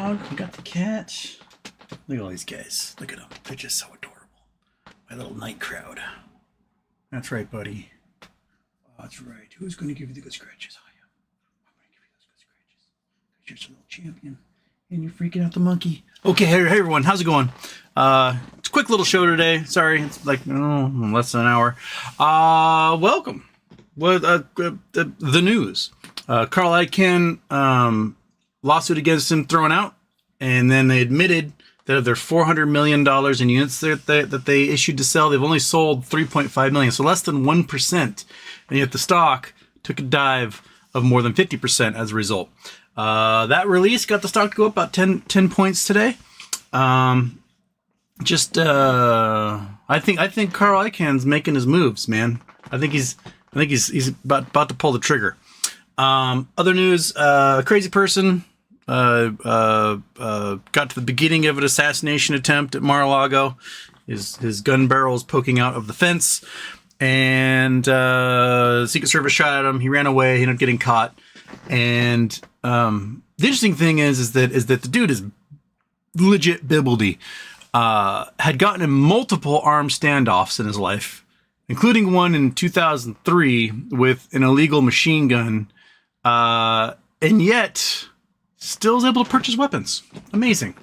dog. We got the cat. Look at all these guys. Look at them. They're just so adorable. My little night crowd. That's right, buddy. Oh, that's right. Who's going to give you the good scratches? I am. I'm going to give you those good scratches. You're just a little champion. And you're freaking out the monkey. Okay, hey everyone. How's it going? It's a quick little show today. Sorry, it's like less than an hour. Welcome. The news. Carl Icahn, lawsuit against him thrown out, and then they admitted that of their $400 million in units that they issued to sell, they've only sold 3.5 million, so less than 1%. And yet the stock took a dive of more than 50% as a result. That release got the stock to go up about 10 points today. I think Carl Icahn's making his moves, man. I think he's about to pull the trigger. Other news, a crazy person got to the beginning of an assassination attempt at Mar-a-Lago. His gun barrel is poking out of the fence, and Secret Service shot at him. He ran away. He ended up getting caught. And the interesting thing is that the dude is legit bibbledy. Had gotten in multiple armed standoffs in his life, including one in 2003 with an illegal machine gun, and yet still is able to purchase weapons. Amazing.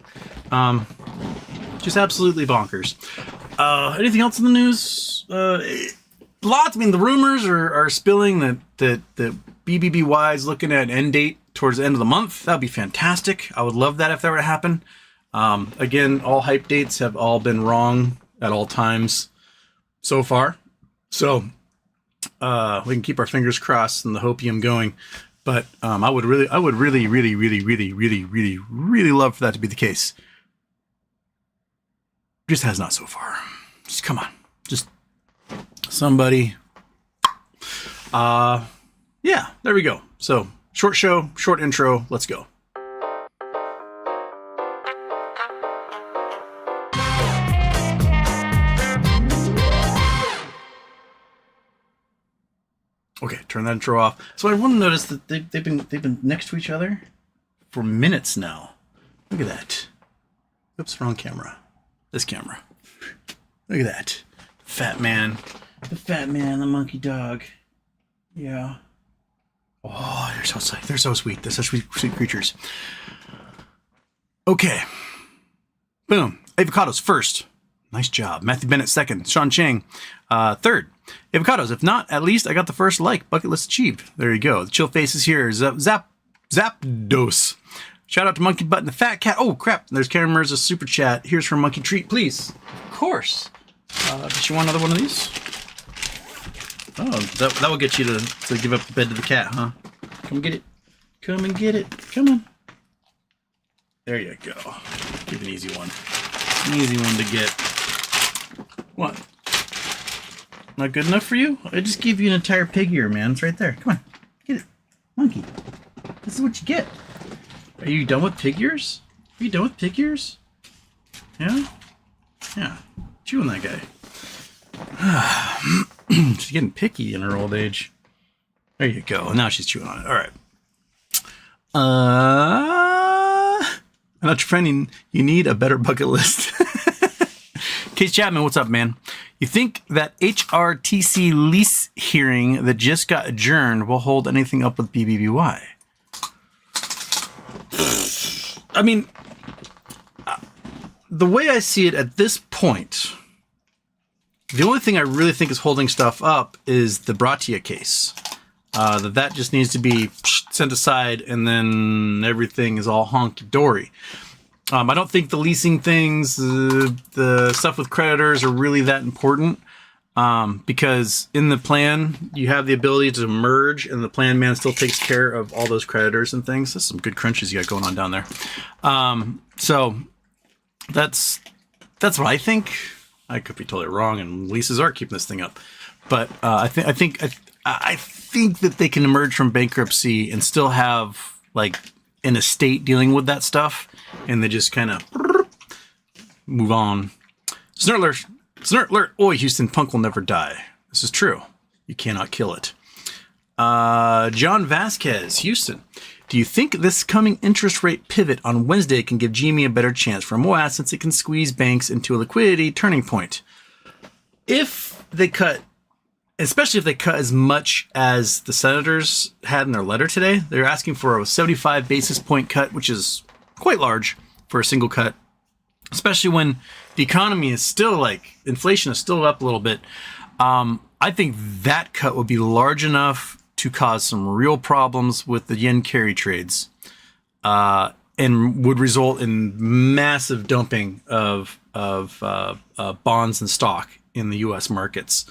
Just absolutely bonkers. Anything else in the news? Lots. I mean, the rumors are spilling that BBBY is looking at an end date towards the end of the month. That would be fantastic. I would love that if that were to happen. Again, all hype dates have all been wrong at all times so far. So we can keep our fingers crossed and the hopium going. But I would really love for that to be the case. Just has not so far. Just come on. Just somebody. Yeah, there we go. So short show, short intro. Let's go. Okay, turn that intro off. So I want to notice that they've been next to each other for minutes now. Look at that. Oops, wrong camera. This camera. Look at that. Fat man. The fat man, the monkey dog. Yeah. Oh, they're so sweet. They're so sweet. They're such sweet creatures. Okay. Boom. Avocados first. Nice job. Matthew Bennett second. Sean Chang third. Avocados. If not, at least I got the first like. Bucket list achieved. There you go. The chill face is here. Zapdos. Shout out to Monkey Butt and the Fat Cat. Oh, crap. There's Karen Mirza's super chat. Here's her monkey treat, please. Of course. Does she want another one of these? Oh, that will get you to give up the bed to the cat, huh? Come get it. Come and get it. Come on. There you go. Give an easy one. An easy one to get. What? Not good enough for you? I just gave you an entire pig ear, man. It's right there. Come on. Get it. Monkey. This is what you get. Are you done with pig ears? Are you done with pig ears? Yeah? Yeah. Chewing that guy. She's getting picky in her old age. There you go. Now she's chewing on it. All right. I'm not your friend. You need a better bucket list. Case Chapman, what's up, man? You think that HRTC lease hearing that just got adjourned will hold anything up with BBBY? I mean, the way I see it at this point, the only thing I really think is holding stuff up is the Bratia case. That just needs to be sent aside, and then everything is all honky-dory. I don't think the leasing things, the stuff with creditors are really that important, because in the plan, you have the ability to merge, and the plan man still takes care of all those creditors and things. That's some good crunches you got going on down there. So that's what I think. I could be totally wrong, and leases are keeping this thing up. But I think that they can emerge from bankruptcy and still have like an estate dealing with that stuff, and they just kind of move on. Snort alert! Oi, Houston, punk will never die. This is true. You cannot kill it. John Vasquez, Houston. Do you think this coming interest rate pivot on Wednesday can give GME a better chance for a MOAS since it can squeeze banks into a liquidity turning point? If they cut, especially if they cut as much as the senators had in their letter today, they're asking for a 75 basis point cut, which is quite large for a single cut, especially when the economy is still like, inflation is still up a little bit. I think that cut would be large enough to cause some real problems with the yen carry trades, and would result in massive dumping of bonds and stock in the U.S. markets,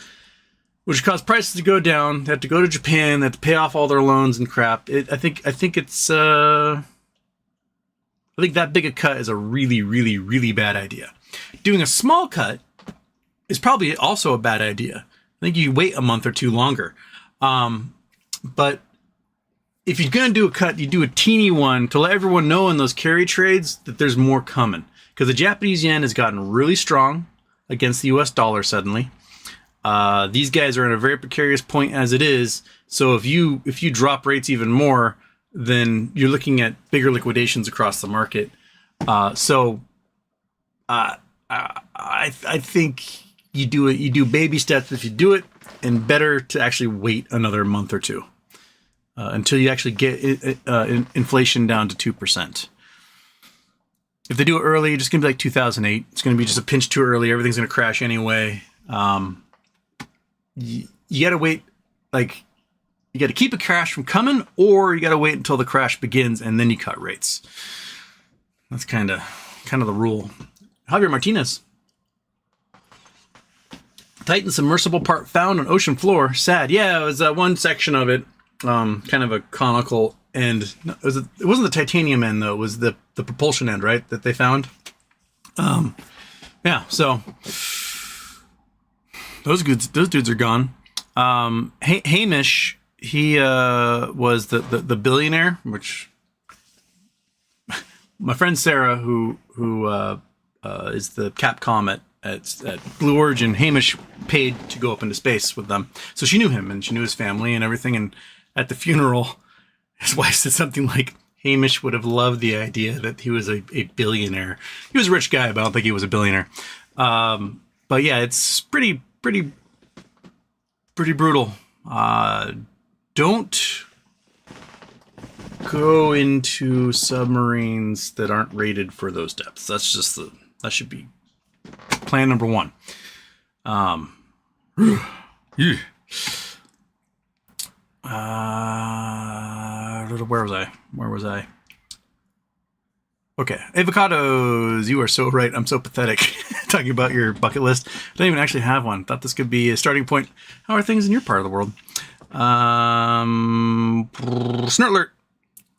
which would cause prices to go down. They have to go to Japan. They have to pay off all their loans and crap. I think that big a cut is a really, really, really bad idea. Doing a small cut is probably also a bad idea. I think you wait a month or two longer. But if you're going to do a cut, you do a teeny one to let everyone know in those carry trades that there's more coming. Because the Japanese yen has gotten really strong against the US dollar suddenly. These guys are in a very precarious point as it is. So if you drop rates even more, then you're looking at bigger liquidations across the market. I think you do baby steps if you do it, and better to actually wait another month or two until you actually get inflation down to 2%. If they do it early, it's just going to be like 2008. It's going to be just a pinch too early. Everything's going to crash anyway. You got to wait, like, you got to keep a crash from coming, or you got to wait until the crash begins and then you cut rates. That's kind of the rule. Javier Martinez. Titan submersible part found on ocean floor. Sad. Yeah, it was one section of it, kind of a conical end. No, it wasn't the titanium end though. It was the propulsion end, right? That they found. Yeah. So those dudes are gone. Hamish, he was the billionaire, which my friend Sarah, who is the Capcom at Blue Origin, Hamish paid to go up into space with them. So she knew him and she knew his family and everything. And at the funeral, his wife said something like, Hamish would have loved the idea that he was a billionaire. He was a rich guy, but I don't think he was a billionaire. But yeah, it's pretty brutal. Don't go into submarines that aren't rated for those depths. That should be plan number one. Yeah. Where was I? Okay. Avocados, you are so right. I'm so pathetic. Talking about your bucket list. I don't even actually have one. Thought this could be a starting point. How are things in your part of the world? Snort alert.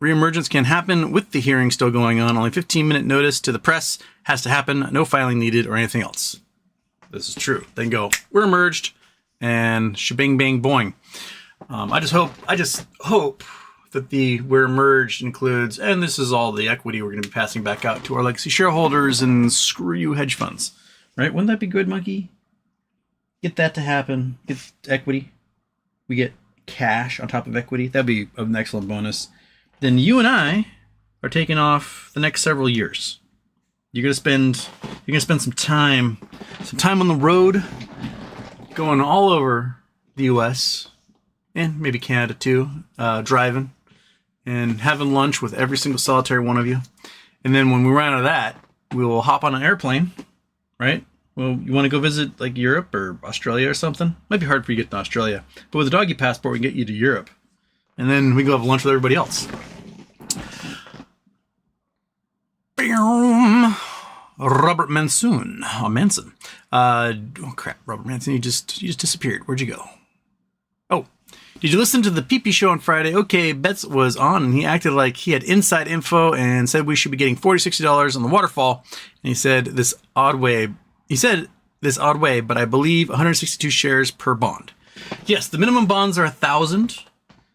Reemergence can happen with the hearing still going on. Only 15-minute notice to the press has to happen. No filing needed or anything else. This is true. Then go, we're emerged, and shebang bang boing. I just hope that the we're emerged includes, and this is all the equity we're going to be passing back out to our legacy shareholders and screw you hedge funds. Right? Wouldn't that be good, Monkey? Get that to happen. Get equity. We get cash on top of equity. That'd be an excellent bonus. Then you and I are taking off the next several years. You're gonna spend some time on the road, going all over the U.S. and maybe Canada too, driving and having lunch with every single solitary one of you. And then when we run out of that, we will hop on an airplane, right? Well, you want to go visit like Europe or Australia or something? Might be hard for you to get to Australia, but with a doggy passport, we can get you to Europe. And then we go have lunch with everybody else. Robert Manson. Oh, Manson. Oh crap, Robert Manson, you just disappeared. Where'd you go? Oh, did you listen to the PP show on Friday? Okay, Betts was on and he acted like he had inside info and said we should be getting $40-$60 on the waterfall. And he said this odd way, but I believe 162 shares per bond. Yes, the minimum bonds are 1,000.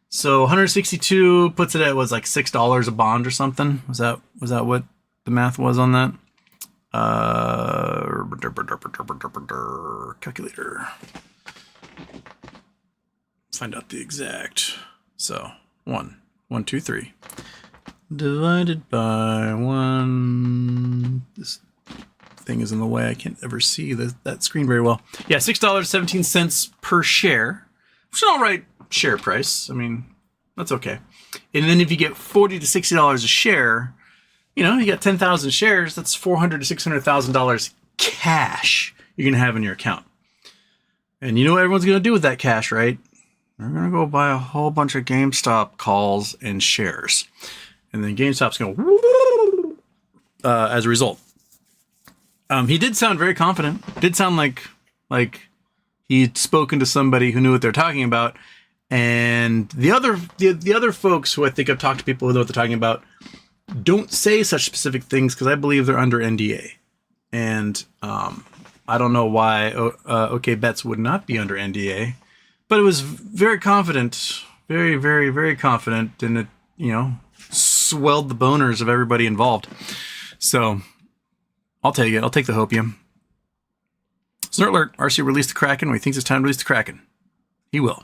So 162 puts it at was like $6 a bond or something. Was that what the math was on that? Calculator. Find out the exact. So 1, 2, 3. divided by 1. This thing is in the way. I can't ever see that screen very well. Yeah, $6.17 per share. Which is an all right share price. I mean, that's okay. And then if you get $40 to $60 a share, you know, you got 10,000 shares. That's $400,000 to $600,000 cash you're going to have in your account. And you know what everyone's going to do with that cash, right? They're going to go buy a whole bunch of GameStop calls and shares. And then GameStop's going to as a result. He did sound very confident. Did sound like he'd spoken to somebody who knew what they're talking about. And the other folks who I think I've talked to people who know what they're talking about don't say such specific things because I believe they're under NDA. And I don't know why OK Bets would not be under NDA, but it was very confident, very, very, very confident, and it, you know, swelled the boners of everybody involved. So I'll take it. I'll take the hopium. Snort alert. RC released the Kraken when he thinks it's time to release the Kraken. He will.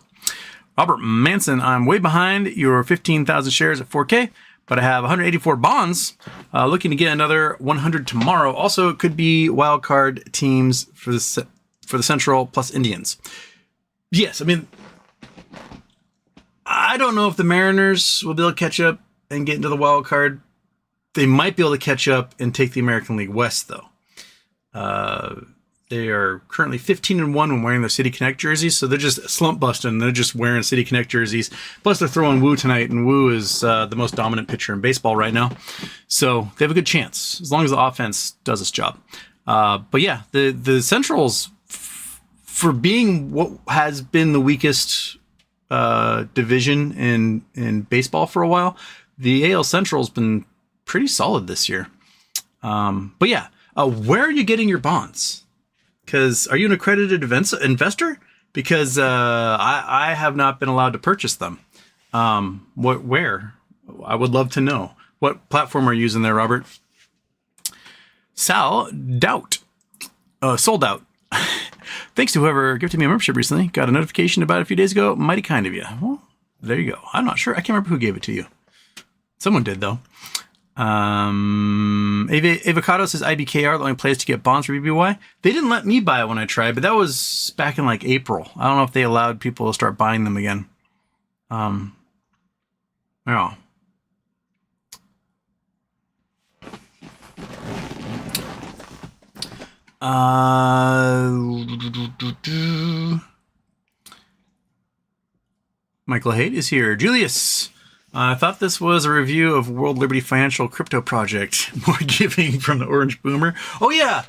Robert Manson, I'm way behind your 15,000 shares at 4K, but I have 184 bonds. Looking to get another 100 tomorrow. Also, it could be wild card teams for the Central plus Indians. Yes, I mean, I don't know if the Mariners will be able to catch up and get into the wild card. They might be able to catch up and take the American League West, though. They are currently 15-1 when wearing their City Connect jerseys, so they're just slump busting. They're just wearing City Connect jerseys. Plus, they're throwing Wu tonight, and Wu is the most dominant pitcher in baseball right now. So they have a good chance, as long as the offense does its job. But yeah, the Centrals, for being what has been the weakest division in baseball for a while, the AL Central's been pretty solid this year. But yeah, where are you getting your bonds? Because are you an accredited investor? Because I have not been allowed to purchase them. Where? I would love to know. What platform are you using there, Robert? Sal Doubt. Sold out. Thanks to whoever gifted me a membership recently. Got a notification about it a few days ago. Mighty kind of you. Well, there you go. I'm not sure. I can't remember who gave it to you. Someone did, though. Avocado says IBKR, the only place to get bonds for BBY. They didn't let me buy it when I tried, but that was back in like April. I don't know if they allowed people to start buying them again. Yeah. Michael Haight is here. Julius. I thought this was a review of World Liberty Financial Crypto Project. More giving from the Orange Boomer. Oh, yeah.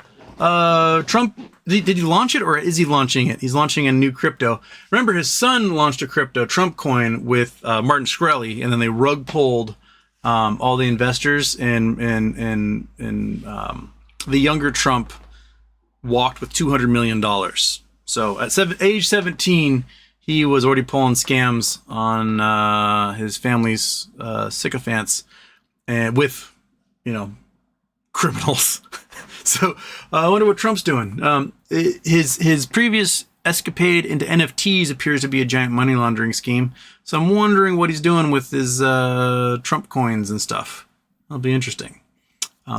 Trump, did he launch it or is he launching it? He's launching a new crypto. Remember, his son launched a crypto, Trump Coin, with Martin Shkreli, and then they rug pulled all the investors, and the younger Trump walked with $200 million. So at age 17... he was already pulling scams on his family's sycophants and with, you know, criminals. So I wonder what Trump's doing. His previous escapade into NFTs appears to be a giant money laundering scheme. So I'm wondering what he's doing with his Trump coins and stuff. That'll be interesting.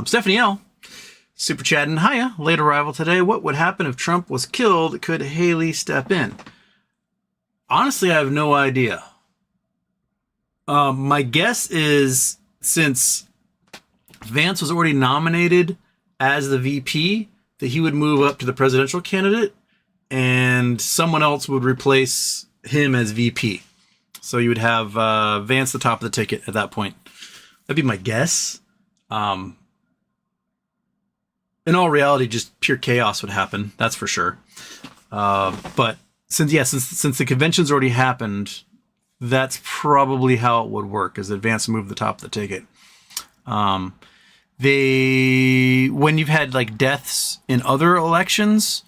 Stephanie L. Super chatting. Hiya. Late arrival today. What would happen if Trump was killed? Could Haley step in? Honestly, I have no idea. My guess is since Vance was already nominated as the VP, that he would move up to the presidential candidate and someone else would replace him as VP. So you would have Vance the top of the ticket at that point. That'd be my guess. In all reality, just pure chaos would happen. That's for sure. But since the convention's already happened, that's probably how it would work, is Vance move the top of the ticket. When you've had like deaths in other elections,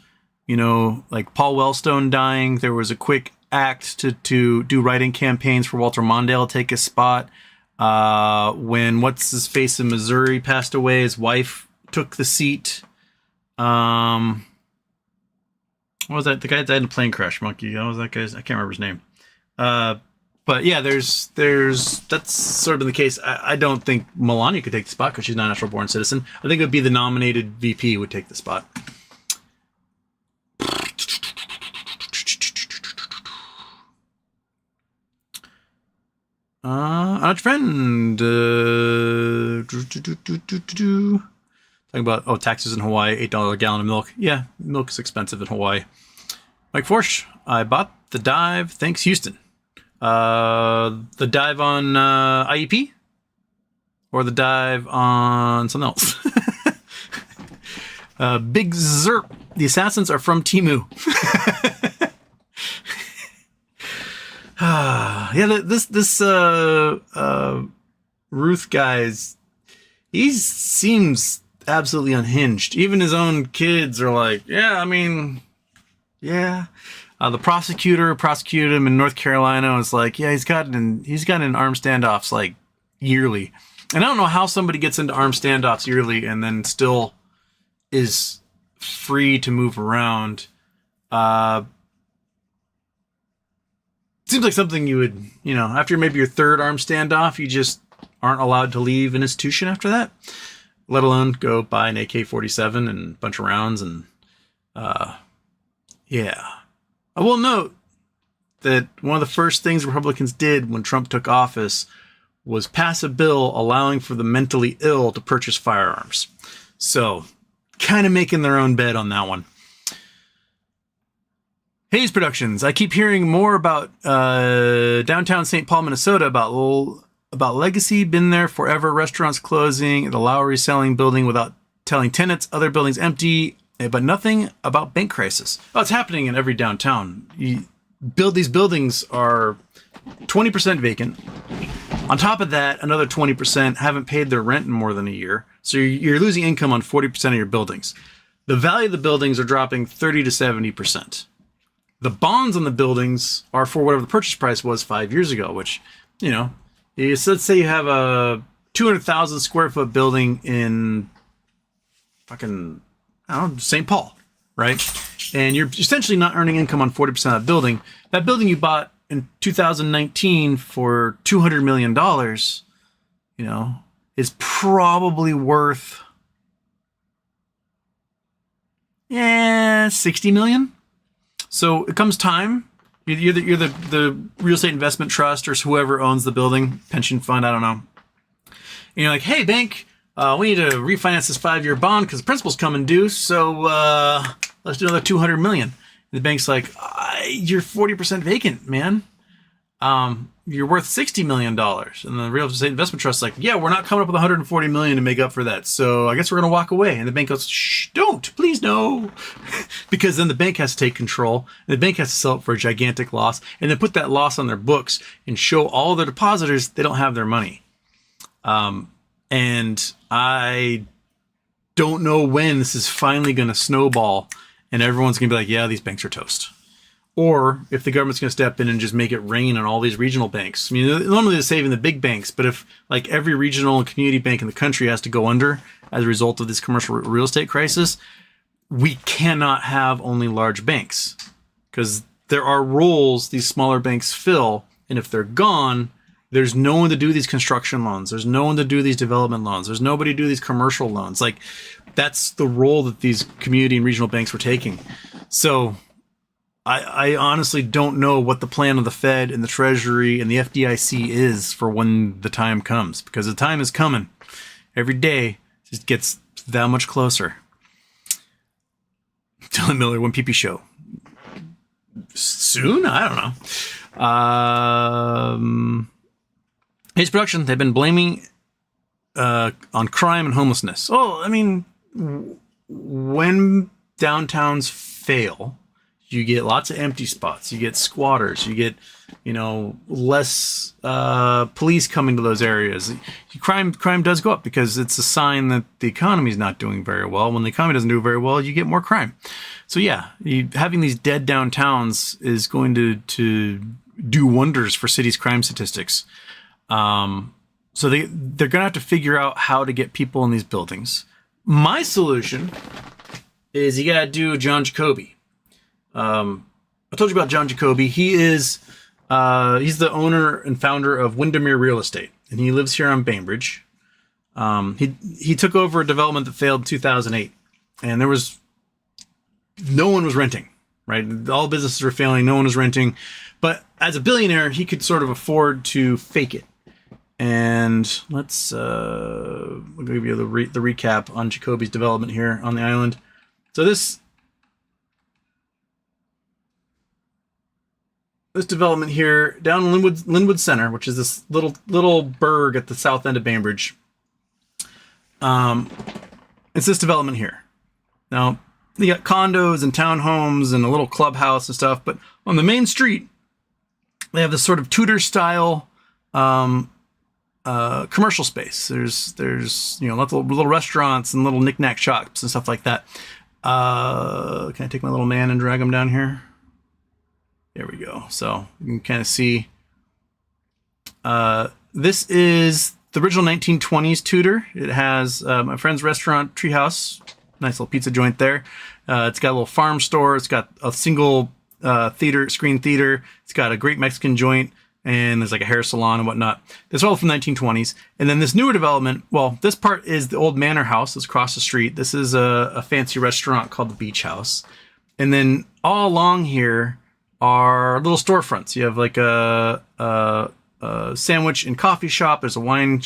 you know, like Paul Wellstone dying, there was a quick act to do write-in campaigns for Walter Mondale to take his spot. When what's his face in Missouri passed away, his wife took the seat. What was that? The guy that died in a plane crash, Monkey. What was that guy's? I can't remember his name. But yeah, there's that's sort of been the case. I don't think Melania could take the spot because she's not a natural born citizen. I think it would be the nominated VP would take the spot. Our friend, talking about taxes in Hawaii, $8 a gallon of milk. Yeah, milk is expensive in Hawaii. Mike Forsch, I bought the dive. Thanks, Houston. The dive on IEP or the dive on something else. Big Zerp. The assassins are from Temu. Yeah, this Ruth guy's, he seems absolutely unhinged. Even his own kids are like, yeah, I mean, yeah. The prosecutor prosecuted him in North Carolina and was like, yeah, he's gotten in armed standoffs like yearly. And I don't know how somebody gets into armed standoffs yearly and then still is free to move around. Seems like something you would, after maybe your third armed standoff, you just aren't allowed to leave an institution after that, let alone go buy an AK-47 and a bunch of rounds. And yeah. I will note that one of the first things Republicans did when Trump took office was pass a bill allowing for the mentally ill to purchase firearms. So kind of making their own bed on that one. Hayes Productions. I keep hearing more about downtown St. Paul, Minnesota, about legacy, been there forever, restaurants closing, the Lowry selling building without telling tenants, other buildings empty, but nothing about bank crisis. Oh, it's happening in every downtown. These buildings are 20% vacant. On top of that, another 20% haven't paid their rent in more than a year. So you're losing income on 40% of your buildings. The value of the buildings are dropping 30 to 70%. The bonds on the buildings are for whatever the purchase price was 5 years ago, which, let's say you have a 200,000 square foot building in fucking, St. Paul, right? And you're essentially not earning income on 40% of that building. That building you bought in 2019 for $200 million, is probably worth, 60 million. So it comes time. You're the real estate investment trust or whoever owns the building, pension fund, I don't know. And you're like, hey, bank, we need to refinance this 5-year bond because the principal's coming due. So let's do another $200 million. And the bank's like, you're 40% vacant, man. You're worth $60 million. And the real estate investment trust's like, yeah, we're not coming up with $140 million to make up for that. So I guess we're going to walk away. And the bank goes, shh, don't, please no. Because then the bank has to take control. And the bank has to sell it for a gigantic loss and then put that loss on their books and show all their depositors they don't have their money. And I don't know when this is finally going to snowball and everyone's going to be like, yeah, these banks are toast. Or if the government's going to step in and just make it rain on all these regional banks. I mean, normally they're saving the big banks, but if like every regional and community bank in the country has to go under as a result of this commercial real estate crisis, we cannot have only large banks because there are roles these smaller banks fill. And if they're gone, there's no one to do these construction loans. There's no one to do these development loans. There's nobody to do these commercial loans. Like that's the role that these community and regional banks were taking. So I honestly don't know what the plan of the Fed and the Treasury and the FDIC is for when the time comes, because the time is coming. Every day just gets that much closer. Dylan Miller, 1PP show. Soon? I don't know. Hayes Production, they've been blaming on crime and homelessness. Oh, I mean, when downtowns fail, you get lots of empty spots. You get squatters. You get, less police coming to those areas. Crime does go up because it's a sign that the economy is not doing very well. When the economy doesn't do very well, you get more crime. So yeah, having these dead downtowns is going to do wonders for cities' crime statistics. So they're going to have to figure out how to get people in these buildings. My solution is you got to do John Jacoby. I told you about John Jacoby. He is He's the owner and founder of Windermere Real Estate, and he lives here on Bainbridge. He took over a development that failed in 2008, and no one was renting, right? All businesses were failing, no one was renting. But as a billionaire, he could sort of afford to fake it. And let's we'll give you the recap on Jacoby's development here on the island. So this development here down in Linwood Center, which is this little burg at the south end of Bainbridge. It's this development here. Now, you got condos and townhomes and a little clubhouse and stuff, but on the main street, they have this sort of Tudor style commercial space. There's lots of little restaurants and little knick-knack shops and stuff like that. Can I take my little man and drag him down here? There we go. So you can kind of see. This is the original 1920s Tudor. It has my friend's restaurant, Treehouse. Nice little pizza joint there. It's got a little farm store. It's got a single screen theater. It's got a great Mexican joint. And there's like a hair salon and whatnot. It's all from the 1920s. And then this newer development, well, this part is the old manor house that's across the street. This is a fancy restaurant called the Beach House. And then all along here are little storefronts. You have like a sandwich and coffee shop. There's a wine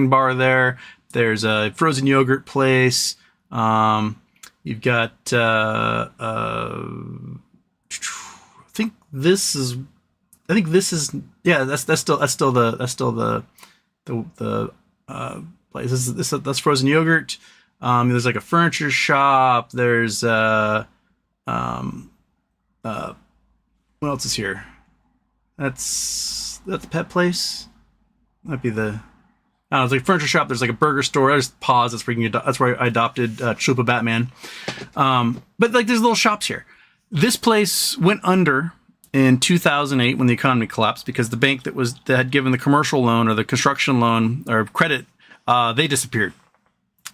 bar there. There's a frozen yogurt place. You've got I think this is yeah. That's still the place. That's frozen yogurt. There's like a furniture shop. There's what else is here? That's the pet place. Might be the. I don't know, it's like a furniture shop. There's like a burger store. There's Paws. That's where I adopted Chalupa Batman. But like there's little shops here. This place went under in 2008 when the economy collapsed because the bank that had given the commercial loan or the construction loan or credit, they disappeared.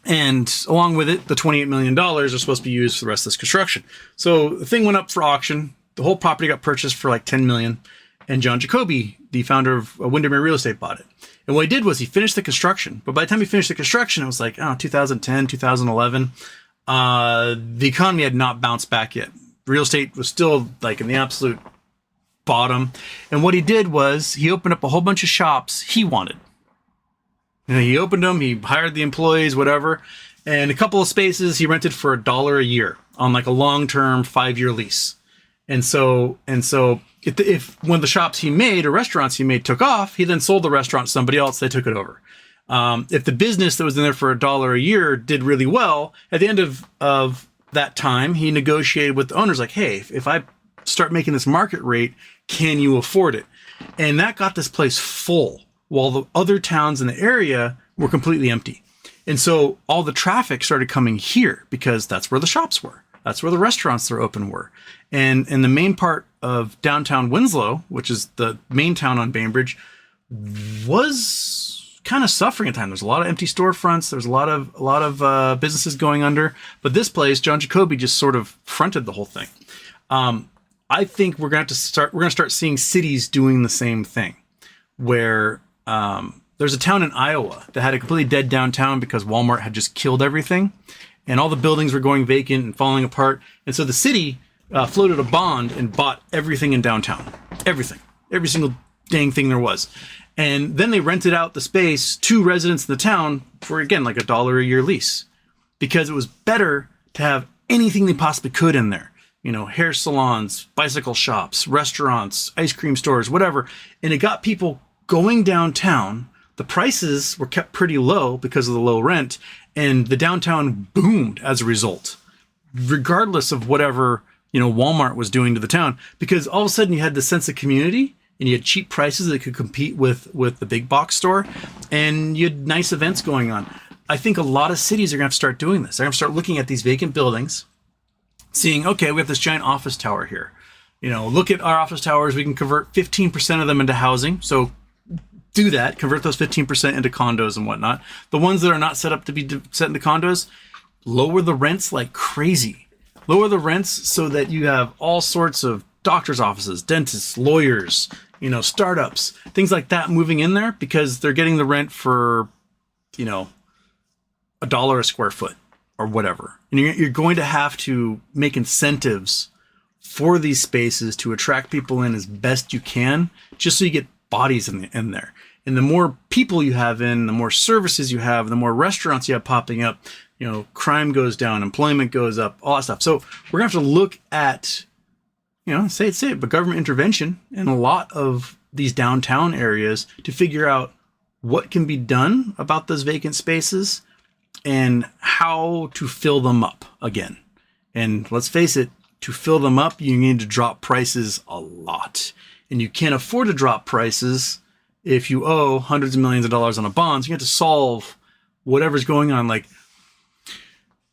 And along with it, the $28 million are supposed to be used for the rest of this construction. So the thing went up for auction. The whole property got purchased for like $10 million. And John Jacoby, the founder of Windermere Real Estate, bought it. And what he did was he finished the construction. But by the time he finished the construction, it was like, 2010, 2011. The economy had not bounced back yet. Real estate was still like in the absolute bottom. And what he did was he opened up a whole bunch of shops he wanted. He opened them, he hired the employees, whatever. And a couple of spaces he rented for $1 a year on like a long-term 5-year lease. And so if one of the shops he made or restaurants he made took off, he then sold the restaurant to somebody else. They took it over. If the business that was in there for $1 a year did really well, at the end of that time, he negotiated with the owners like, hey, if I start making this market rate, can you afford it? And that got this place full while the other towns in the area were completely empty. And so all the traffic started coming here because that's where the shops were. That's where the restaurants that are open were. And in the main part of downtown Winslow, which is the main town on Bainbridge, was kind of suffering at the time. There's a lot of empty storefronts. There's a lot of businesses going under. But this place, John Jacoby just sort of fronted the whole thing. I think we're going to start seeing cities doing the same thing, where there's a town in Iowa that had a completely dead downtown because Walmart had just killed everything. And all the buildings were going vacant and falling apart. And so the city floated a bond and bought everything in downtown. Everything. Every single dang thing there was. And then they rented out the space to residents in the town for, again, like $1 a year lease. Because it was better to have anything they possibly could in there. Hair salons, bicycle shops, restaurants, ice cream stores, whatever. And it got people going downtown. The prices were kept pretty low because of the low rent. And the downtown boomed as a result, regardless of whatever, Walmart was doing to the town, because all of a sudden you had the sense of community and you had cheap prices that could compete with the big box store, and you had nice events going on. I think a lot of cities are going to have to start doing this. They're going to start looking at these vacant buildings, seeing, okay, we have this giant office tower here. Look at our office towers. We can convert 15% of them into housing. So do that, convert those 15% into condos and whatnot. The ones that are not set up to be set into condos, lower the rents like crazy. Lower the rents so that you have all sorts of doctor's offices, dentists, lawyers, startups, things like that moving in there because they're getting the rent for, $1 a square foot or whatever. And you're going to have to make incentives for these spaces to attract people in as best you can, just so you get bodies in there. And the more people you have in, the more services you have, the more restaurants you have popping up, crime goes down, employment goes up, all that stuff. So we're going to have to look at, say it, but government intervention in a lot of these downtown areas to figure out what can be done about those vacant spaces and how to fill them up again. And let's face it, to fill them up, you need to drop prices a lot. And you can't afford to drop prices if you owe hundreds of millions of dollars on a bond. So you have to solve whatever's going on. Like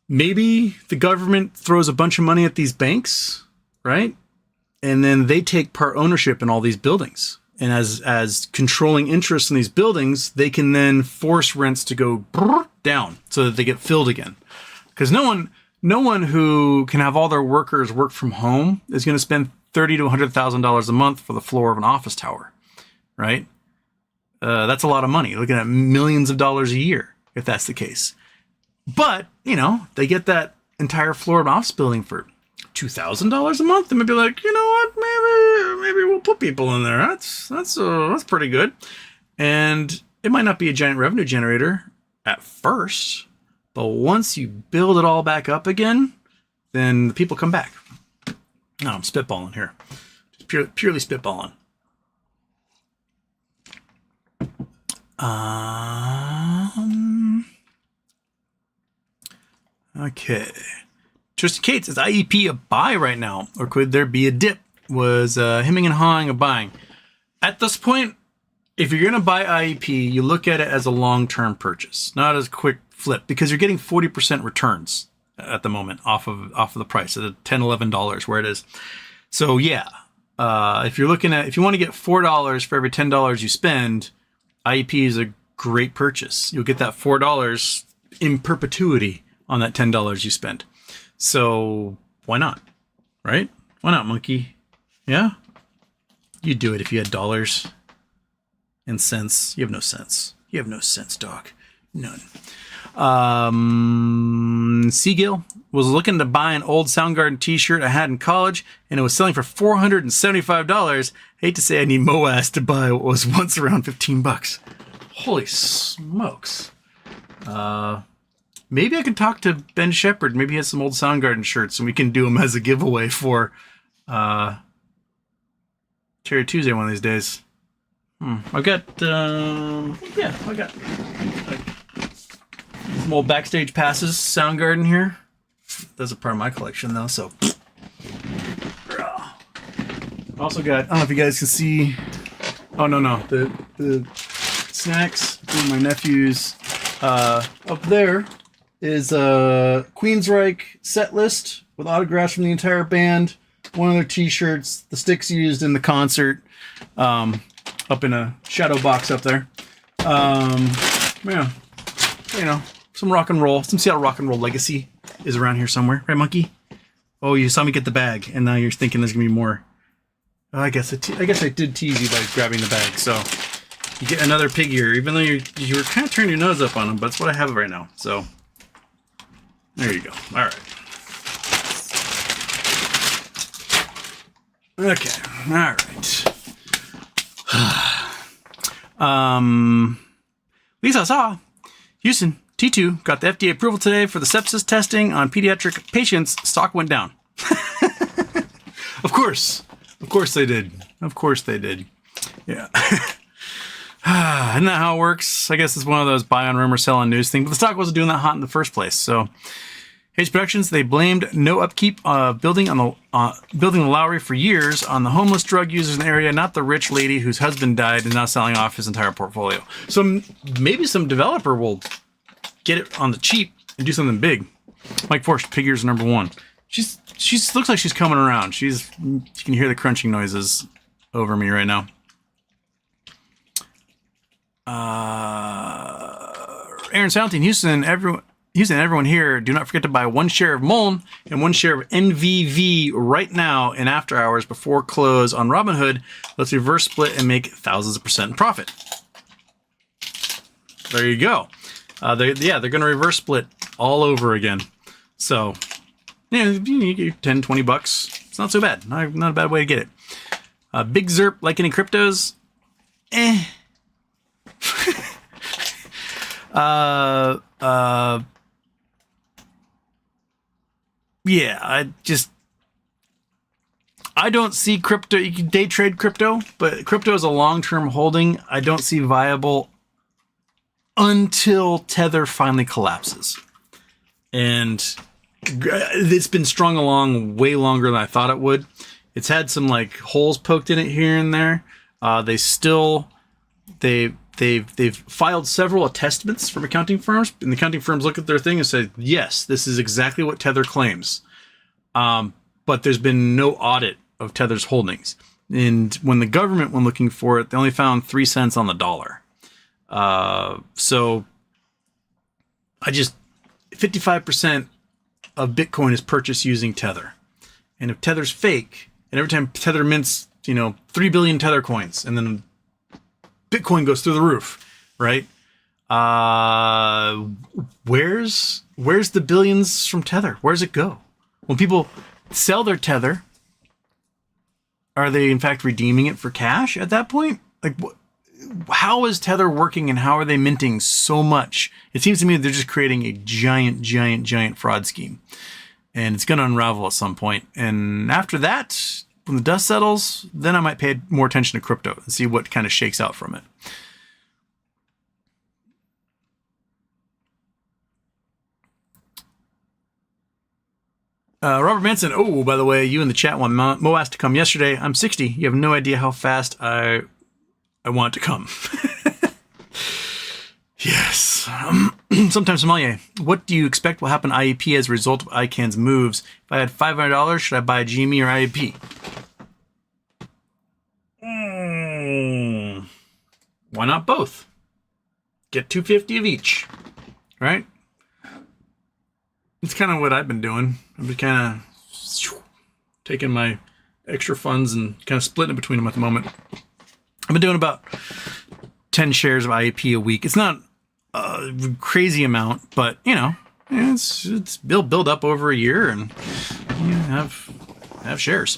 maybe the government throws a bunch of money at these banks, right? And then they take part ownership in all these buildings. And as controlling interest in these buildings, they can then force rents to go down so that they get filled again. Because no one who can have all their workers work from home is going to spend $30,000 to $100,000 a month for the floor of an office tower, right? That's a lot of money. Looking at millions of dollars a year, if that's the case. But, they get that entire floor of an office building for $2,000 a month. And maybe like, you know what? Maybe we'll put people in there. That's pretty good. And it might not be a giant revenue generator at first, but once you build it all back up again, then the people come back. No, I'm spitballing here. Just purely spitballing. Okay. Tristan Cates, is IEP a buy right now, or could there be a dip? Was hemming and hawing a buying? At this point, if you're going to buy IEP, you look at it as a long-term purchase, not as a quick flip, because you're getting 40% returns at the moment off of the price at $10, $11 where it is. So yeah, if you want to get $4 for every $10 you spend, IEP is a great purchase. You'll get that $4 in perpetuity on that $10 you spend. So why not? Right? Why not, monkey? Yeah? You'd do it if you had dollars and cents. You have no sense. You have no sense, dog. None. Seagill was looking to buy an old Soundgarden t-shirt I had in college, and it was selling for $475. Hate to say I need Moaz to buy what was once around $15. Holy smokes. Maybe I can talk to Ben Shepard. Maybe he has some old Soundgarden shirts, and we can do them as a giveaway for Cherry Tuesday one of these days. I got some old backstage passes, Soundgarden here. Those are part of my collection though, so. Also got, I don't know if you guys can see, the snacks from my nephews. Up there is a Queensryche set list with autographs from the entire band, one of their t-shirts, the sticks used in the concert, up in a shadow box up there. Some rock and roll, some Seattle rock and roll legacy is around here somewhere, right, monkey? Oh, you saw me get the bag, and now you're thinking there's gonna be more. I guess I did tease you by grabbing the bag, so you get another pig ear, even though you were kind of turning your nose up on them, but it's what I have right now. So there you go. All right. Okay. All right. Lisa saw Houston T2 got the FDA approval today for the sepsis testing on pediatric patients. Stock went down. Of course they did. Of course they did. Yeah. Isn't that how it works? I guess it's one of those buy on rumor, sell on news thing. But the stock wasn't doing that hot in the first place. So, H Productions, they blamed no upkeep of building the Lowry for years on the homeless drug users in the area, not the rich lady whose husband died and now selling off his entire portfolio. So maybe some developer will get it on the cheap and do something big. Mike Forst, pig ears number one. She's looks like she's coming around. You can hear the crunching noises over me right now. Aaron Saltine, Houston, Houston, everyone here, do not forget to buy 1 share of Moln and 1 share of NVV right now in after hours before close on Robinhood. Let's reverse split and make thousands of % in profit. There you go. They're going to reverse split all over again. So, yeah, you get 10, 20 bucks. It's not so bad. Not a bad way to get it. Big Zerp, like any cryptos? Yeah, I don't see crypto. You can day trade crypto, but crypto is a long-term holding. I don't see viable until Tether finally collapses. And it's been strung along way longer than I thought it would. It's had some like holes poked in it here and there. They've filed several attestments from accounting firms, and the accounting firms look at their thing and say, yes, this is exactly what Tether claims. But there's been no audit of Tether's holdings. And when the government went looking for it, they only found 3 cents on the dollar. So 55% of Bitcoin is purchased using Tether. And if Tether's fake, and every time Tether mints, 3 billion Tether coins, and then Bitcoin goes through the roof, right? Where's the billions from Tether? Where's it go? When people sell their Tether, are they in fact redeeming it for cash at that point? Like, how is Tether working, and how are they minting so much? It seems to me they're just creating a giant fraud scheme, and it's going to unravel at some point. And after that, when the dust settles, then I might pay more attention to crypto and see what kind of shakes out from it. Robert Manson. Oh, by the way, you in the chat want Mo asked to come yesterday. I'm 60. You have no idea how fast I want to come. Yes. Sometimes Sommelier. What do you expect will happen to IEP as a result of Icahn's moves? If I had $500, should I buy GME or IEP? Why not both? Get $250 of each, right? It's kind of what I've been doing. I've been kind of taking my extra funds and kind of splitting it between them at the moment. I've been doing about 10 shares of IEP a week. It's not a crazy amount, but it's build up over a year, and you have shares.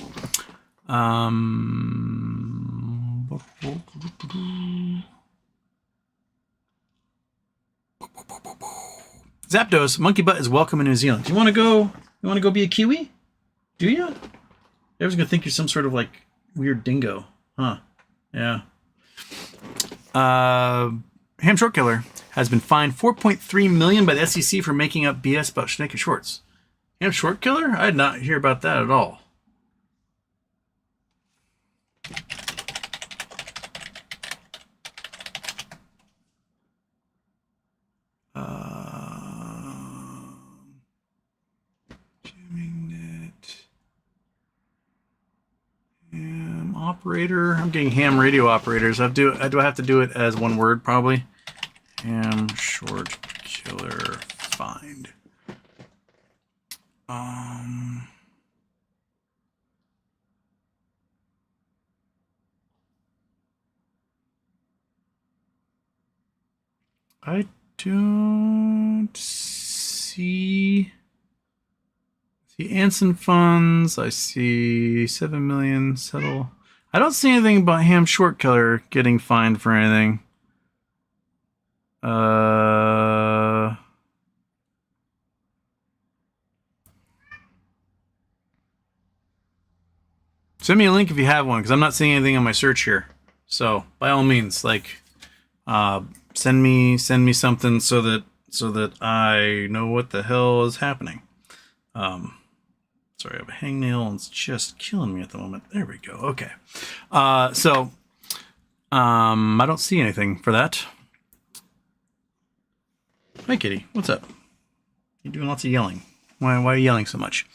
Zapdos, Monkey Butt is welcome in New Zealand. Do you want to go? You want to go be a Kiwi? Do you? Everyone's gonna think you're some sort of like weird dingo, huh? Yeah. Ham Short Killer has been fined $4.3 million by the SEC for making up BS about naked shorts. Ham Short Killer? I did not hear about that at all. Operator. I'm getting ham radio operators. Do I have to do it as one word? Probably. Ham Short Killer find. I don't see the Anson funds. I see 7 million settle. I don't see anything about Ham Short Killer getting fined for anything. Send me a link if you have one, because I'm not seeing anything on my search here. So by all means, send me something so that I know what the hell is happening. Sorry, I have a hangnail and it's just killing me at the moment. There we go. Okay. I don't see anything for that. Hi, Kitty. What's up? You're doing lots of yelling. Why are you yelling so much?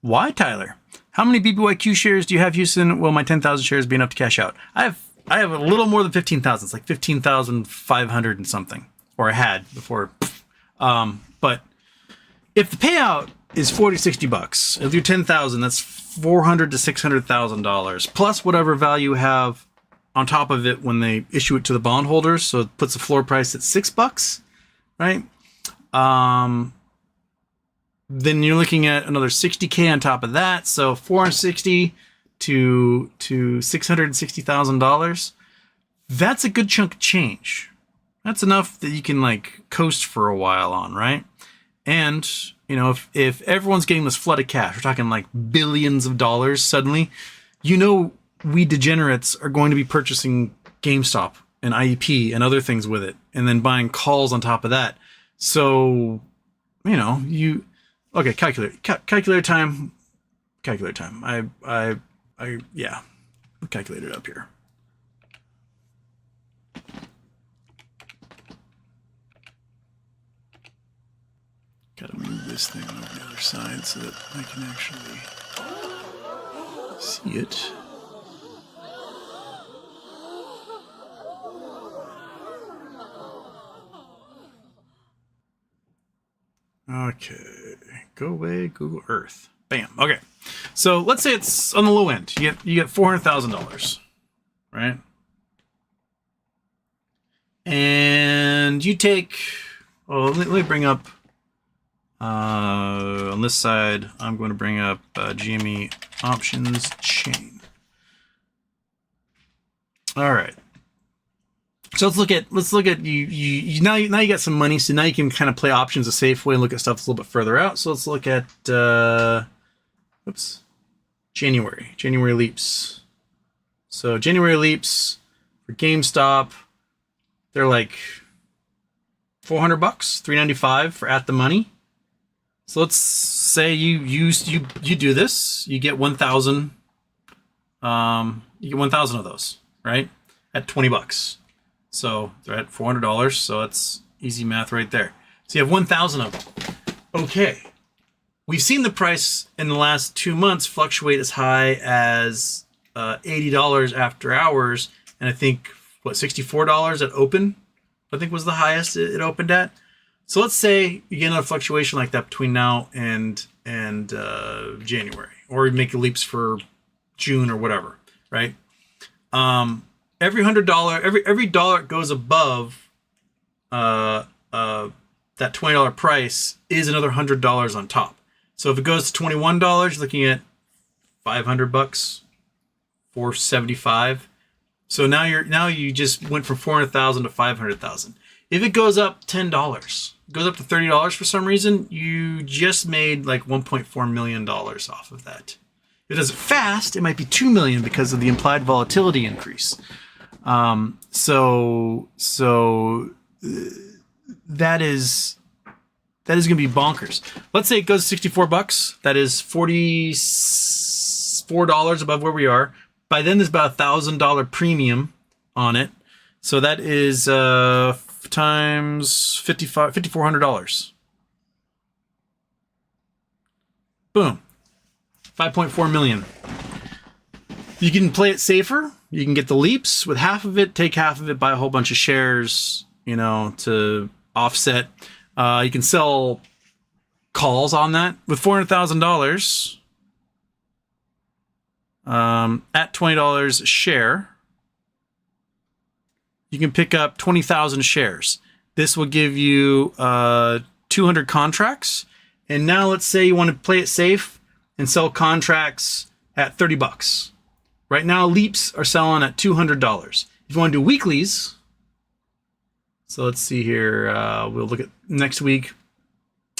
Why, Tyler? How many BBYQ shares do you have, Houston? Will my 10,000 shares be enough to cash out? I have a little more than 15,000. It's like 15,500 and something. Or I had before. But if the payout is 40, 60 bucks, if you're 10,000, that's $400 to $600,000 plus whatever value you have on top of it when they issue it to the bondholders. So it puts the floor price at $6, right? Then you're looking at another 60K on top of that. So 460 to $660,000. That's a good chunk of change. That's enough that you can like coast for a while on, right? And, you know, if everyone's getting this flood of cash, we're talking like billions of dollars suddenly, you know, we degenerates are going to be purchasing GameStop and IEP and other things with it, and then buying calls on top of that. So, you know, okay, calculator time. Yeah, I'll calculate it up here. Gotta move this thing over the other side so that I can actually see it. Okay, go away, Google Earth. Bam. Okay, so let's say it's on the low end. You get $400,000, right? And you take. Oh, let me bring up. On this side, I'm going to bring up GME options chain. All right. So let's look at you now you got some money, so now you can kind of play options a safe way and look at stuff that's a little bit further out. So let's look at January leaps. So January leaps for GameStop, they're like $400, $395 for at the money. So let's say you do this, you get 1,000. You get 1,000 of those, right? At $20. So they're at $400. So that's easy math right there. So you have 1,000 of them. Okay. We've seen the price in the last 2 months fluctuate as high as $80 after hours. And I think, $64 at open, I think was the highest it opened at. So let's say you get another fluctuation like that between now and January, or you make leaps for June or whatever, right? Every $100, every dollar it goes above that $20 price is another $100 on top. So if it goes to $21, you're looking at $500, $475. So now you just went from 400,000 to 500,000. If it goes up $10, goes up to $30 for some reason, you just made like $1.4 million off of that. If it does it fast, it might be $2 million because of the implied volatility increase. So that is going to be bonkers. Let's say it goes $64. That is $44 above where we are. By then, there's about $1,000 premium on it. So that is times $5,400. Boom. 5.4 million. You can play it safer. You can get the leaps with half of it, take half of it, buy a whole bunch of shares, to offset. You can sell calls on that with $400,000 at $20 a share. You can pick up 20,000 shares. This will give you 200 contracts. And now let's say you want to play it safe and sell contracts at $30. Right now, leaps are selling at $200. If you want to do weeklies, so let's see here. We'll look at next week.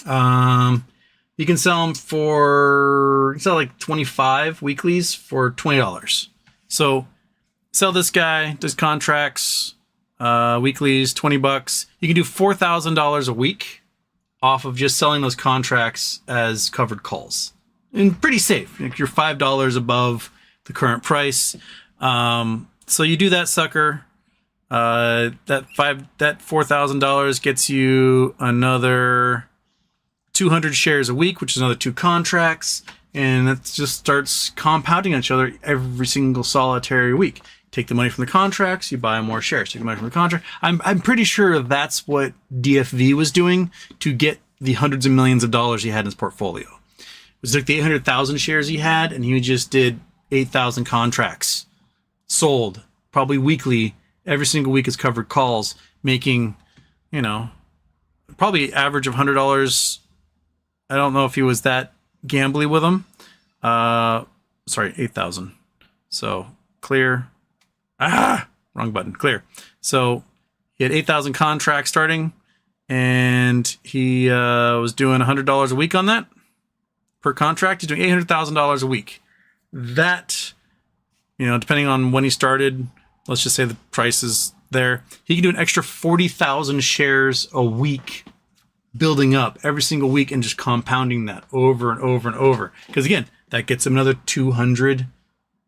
You can sell them like 25 weeklies for $20. So sell this guy, does contracts, weeklies, $20. You can do $4,000 a week off of just selling those contracts as covered calls. And pretty safe. You're $5 above the current price. So you do that sucker. That $4,000 gets you another 200 shares a week, which is another 2 contracts. And that just starts compounding on each other every single solitary week. Take the money from the contracts, you buy more shares. Take the money from the contract. I'm pretty sure that's what DFV was doing to get the hundreds of millions of dollars he had in his portfolio. It was like the 800,000 shares he had, and he just did 8,000 contracts sold, probably weekly. Every single week is covered calls, making, you know, probably average of $100. I don't know if he was that gambly with them. Sorry, 8,000. So clear. Wrong button. Clear. So he had 8,000 contracts starting, and he was doing $100 a week on that per contract. He's doing $800,000 a week. That, you know, depending on when he started, let's just say the price is there, he can do an extra 40,000 shares a week, building up every single week and just compounding that over and over and over. Because again, that gets him another 200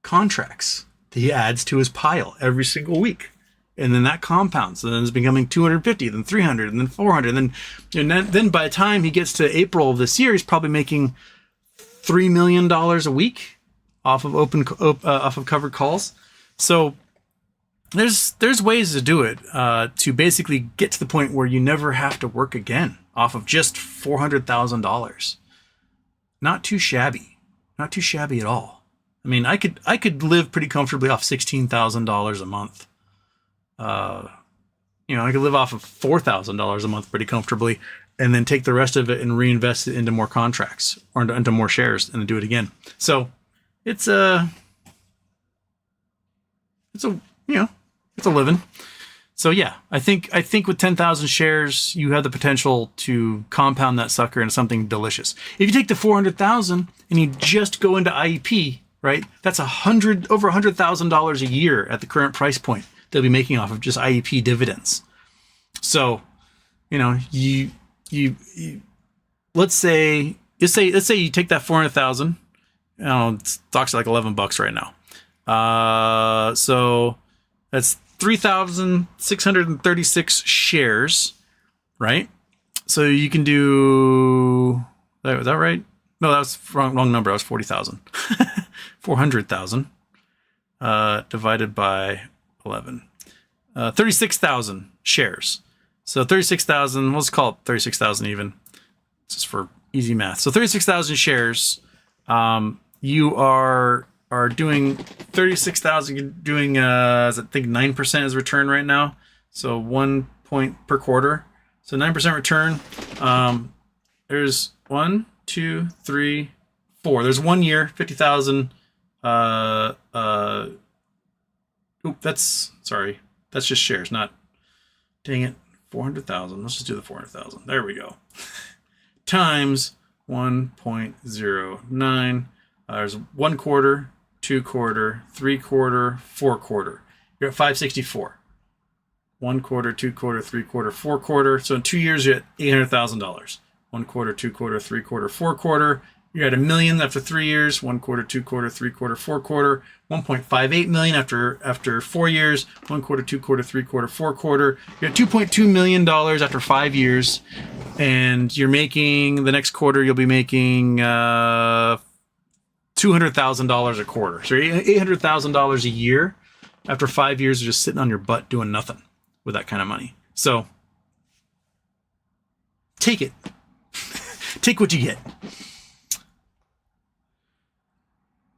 contracts that he adds to his pile every single week. And then that compounds, and then it's becoming 250, then 300, and then 400. And then by the time he gets to April of this year, he's probably making $3 million a week off of covered calls. So there's ways to do it, to basically get to the point where you never have to work again off of just $400,000. Not too shabby at all. I mean, I could live pretty comfortably off $16,000 a month. You know, I could live off of $4,000 a month pretty comfortably, and then take the rest of it and reinvest it into more contracts or into more shares and then do it again. So it's a living. So yeah, I think with 10,000 shares, you have the potential to compound that sucker into something delicious. If you take the 400,000 and you just go into IEP, right? That's over $100,000 a year at the current price point they'll be making off of just IEP dividends. So, you know, you let's say you take that 400,000. You know, stock's like $11 right now. So that's 3,636 shares, right? So you can do, was that right? No, that was wrong number. That was 40,000. 400,000 divided by 11. 36,000 shares. So 36,000, let's call it 36,000 even, just for easy math. So 36,000 shares, you are doing 36,000, you're doing, I think 9% is return right now. So 1 point per quarter. So 9% return. There's 1, 2, 3, 4. There's 1 year, 50,000. That's just shares, not, dang it, 400,000. Let's just do the 400,000. There we go. Times 1.09. There's 1 quarter, 2 quarter, 3 quarter, 4 quarter. You're at 564. 1 quarter, 2 quarter, 3 quarter, 4 quarter. So in 2 years, you're at $800,000. 1 quarter, 2 quarter, 3 quarter, 4 quarter. You're at $1 million after 3 years. 1 quarter, 2 quarter, 3 quarter, 4 quarter. 1.58 million after 4 years. 1 quarter, 2 quarter, 3 quarter, 4 quarter. You're at $2.2 million after 5 years, and you're making, the next quarter you'll be making $200,000 a quarter. So you're $800,000 a year after 5 years of just sitting on your butt doing nothing with that kind of money. So take it. Take what you get.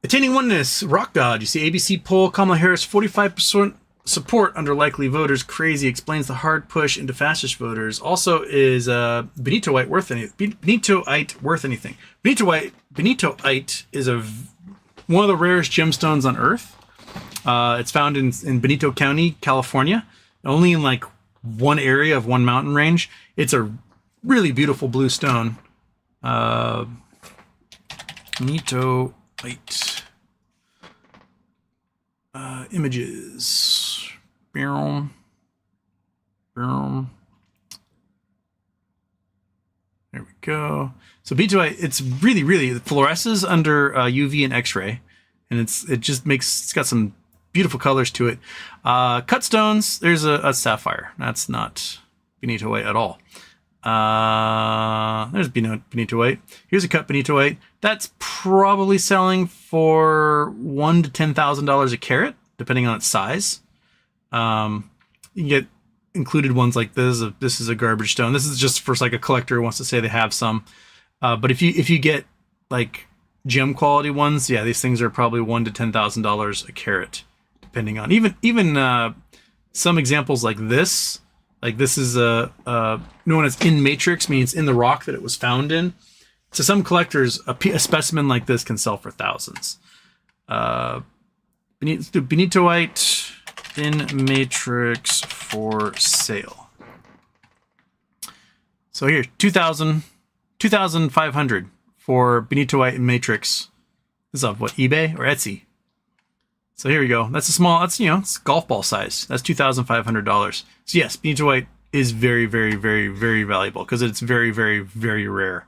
Attaining oneness, Rock God. You see ABC poll, Kamala Harris, 45% support under likely voters. Crazy. Explains the hard push into fastest voters. Also, is Benitoite worth anything? Benitoite worth anything? Benitoite is one of the rarest gemstones on Earth. It's found in Benito County, California. Only in like one area of one mountain range. It's a really beautiful blue stone. Benitoite. Images. There we go. So benitoite, it's really, it fluoresces under UV and X-ray, and it's got some beautiful colors to it. Cut stones, there's a sapphire. That's not benitoite at all. There's benitoite. Here's a cut benitoite. That's probably selling for $1,000 to $10,000 a carat, depending on its size. You can get included ones like this. This is a garbage stone. This is just for like a collector who wants to say they have some. But if you get like gem quality ones, yeah, these things are probably $1,000 to $10,000 a carat, depending on even some examples like this. Like this is known as in matrix, means in the rock that it was found in. So some collectors, a specimen like this can sell for thousands. Benitoite in matrix for sale. So here, 2,500 for Benitoite in matrix. This is off what, eBay or Etsy? So here we go. That's a small. That's it's golf ball size. That's $2,500. So yes, Benitoite is very, very, very, very valuable because it's very, very, very rare.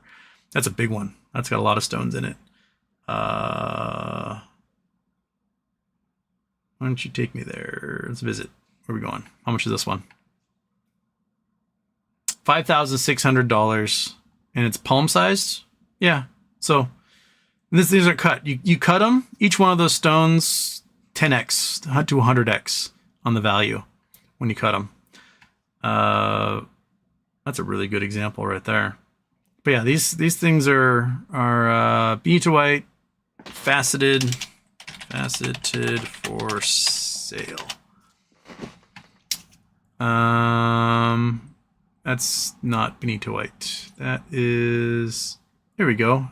That's a big one. That's got a lot of stones in it. Why don't you take me there? Let's visit. Where are we going? How much is this one? $5,600, and it's palm sized. Yeah. So these are cut. You cut them. Each one of those stones 10x to 100x on the value when you cut them. That's a really good example right there. But yeah, these things are Benitoite faceted for sale. That's not Benitoite. That is, here we go.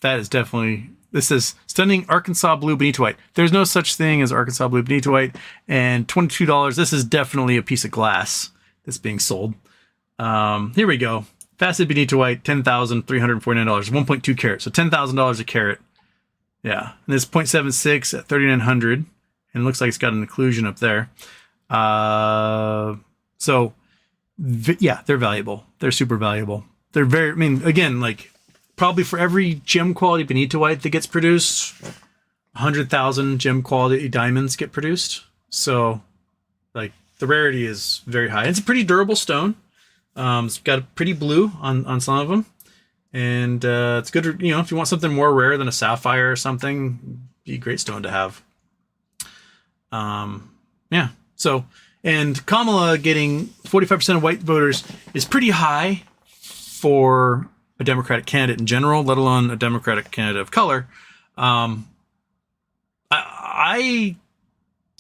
That is definitely, this is stunning Arkansas blue Benitoite. There's no such thing as Arkansas blue Benitoite, and $22. This is definitely a piece of glass that's being sold. Here we go. Faceted Benitoite, $10,349, 1.2 carat. So $10,000 a carat. Yeah. And this 0.76 at 3,900. And it looks like it's got an occlusion up there. So yeah, they're valuable. They're super valuable. They're very, I mean, again, like probably for every gem quality Benitoite that gets produced, 100,000 gem quality diamonds get produced. So like the rarity is very high. It's a pretty durable stone. It's got a pretty blue on some of them, and it's good. If you want something more rare than a sapphire or something, be a great stone to have. Yeah. So, and Kamala getting 45% of white voters is pretty high for a Democratic candidate in general, let alone a Democratic candidate of color. I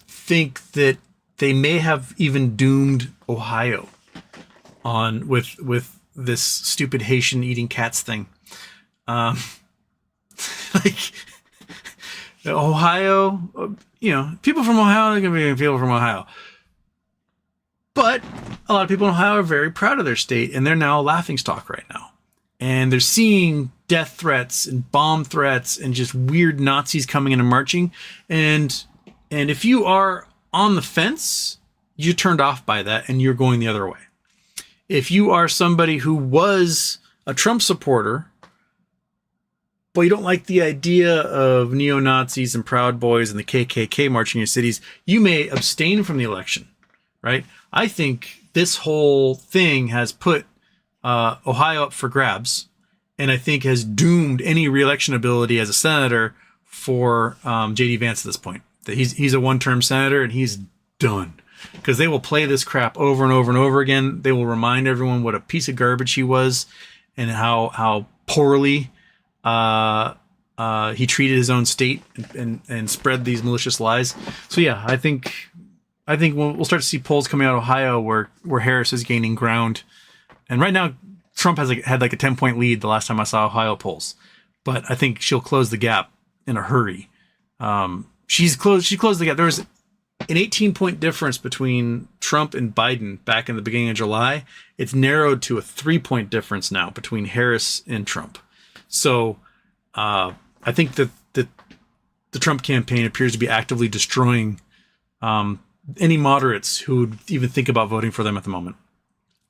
think that they may have even doomed Ohio on with this stupid Haitian eating cats thing. Like Ohio, people from Ohio are going to be people from Ohio. But a lot of people in Ohio are very proud of their state, and they're now a laughingstock right now. And they're seeing death threats and bomb threats and just weird Nazis coming in and marching. And if you are on the fence, you're turned off by that and you're going the other way. If you are somebody who was a Trump supporter, but you don't like the idea of neo-Nazis and Proud Boys and the KKK marching in your cities, you may abstain from the election, right? I think this whole thing has put Ohio up for grabs, and I think has doomed any re-election ability as a senator for J.D. Vance at this point. That he's a one-term senator and he's done. Because they will play this crap over and over and over again. They will remind everyone what a piece of garbage he was and how poorly he treated his own state and spread these malicious lies. So yeah, I think we'll start to see polls coming out of Ohio where Harris is gaining ground. And right now, Trump had like a 10-point lead the last time I saw Ohio polls. But I think she'll close the gap in a hurry. She closed the gap. There was an 18-point difference between Trump and Biden back in the beginning of July. It's narrowed to a 3-point difference now between Harris and Trump. So I think that the Trump campaign appears to be actively destroying any moderates who would even think about voting for them at the moment.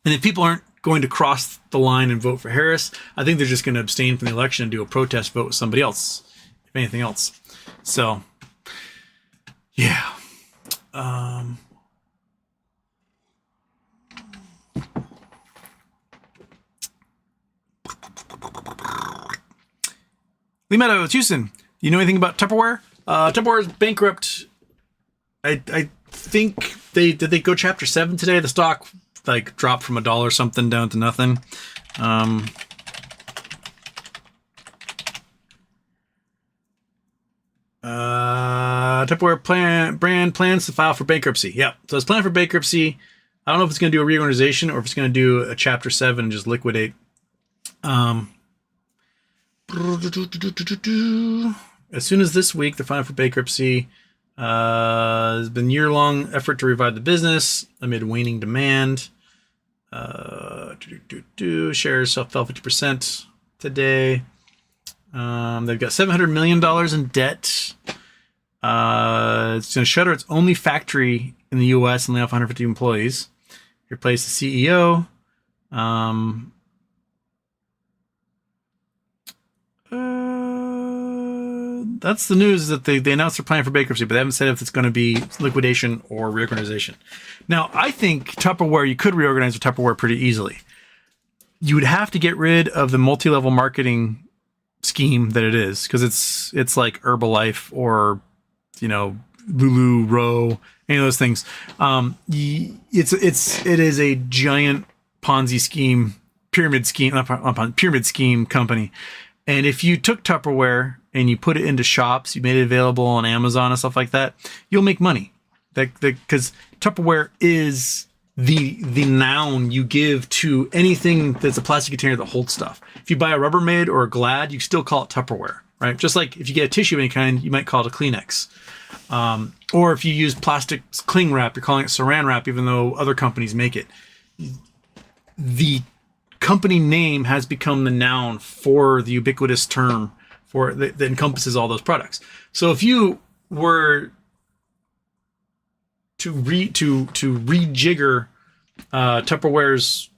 And if people aren't going to cross the line and vote for Harris, I think they're just going to abstain from the election and do a protest vote with somebody else, if anything else. So, yeah. Lee Meadows, Houston. You know anything about Tupperware? Tupperware is bankrupt. I think did they go chapter 7 today? The stock like dropped from $1 something down to nothing. Tupperware brand plans to file for bankruptcy. Yep. So it's planned for bankruptcy. I don't know if it's going to do a reorganization or if it's going to do a chapter 7 and just liquidate. As soon as this week, they're filing for bankruptcy. There's been year-long effort to revive the business amid waning demand. Shares fell 50% today. They've got $700 million in debt. It's going to shutter its only factory in the U.S. and lay off 150 employees. Replace the CEO. That's the news, that they announced they're planning for bankruptcy, but they haven't said if it's going to be liquidation or reorganization. Now, I think Tupperware, you could reorganize with Tupperware pretty easily. You would have to get rid of the multi-level marketing scheme that it is, because it's like Herbalife or, Lulu Row, any of those things. It is a giant Ponzi scheme, pyramid scheme company. And if you took Tupperware and you put it into shops, you made it available on Amazon and stuff like that, you'll make money. Because Tupperware is the noun you give to anything that's a plastic container that holds stuff. If you buy a Rubbermaid or a Glad, you still call it Tupperware, right? Just like if you get a tissue of any kind, you might call it a Kleenex. Or if you use plastic cling wrap, you're calling it Saran wrap, even though other companies make it. The company name has become the noun for the ubiquitous term for that encompasses all those products. So if you were to rejigger Tupperware's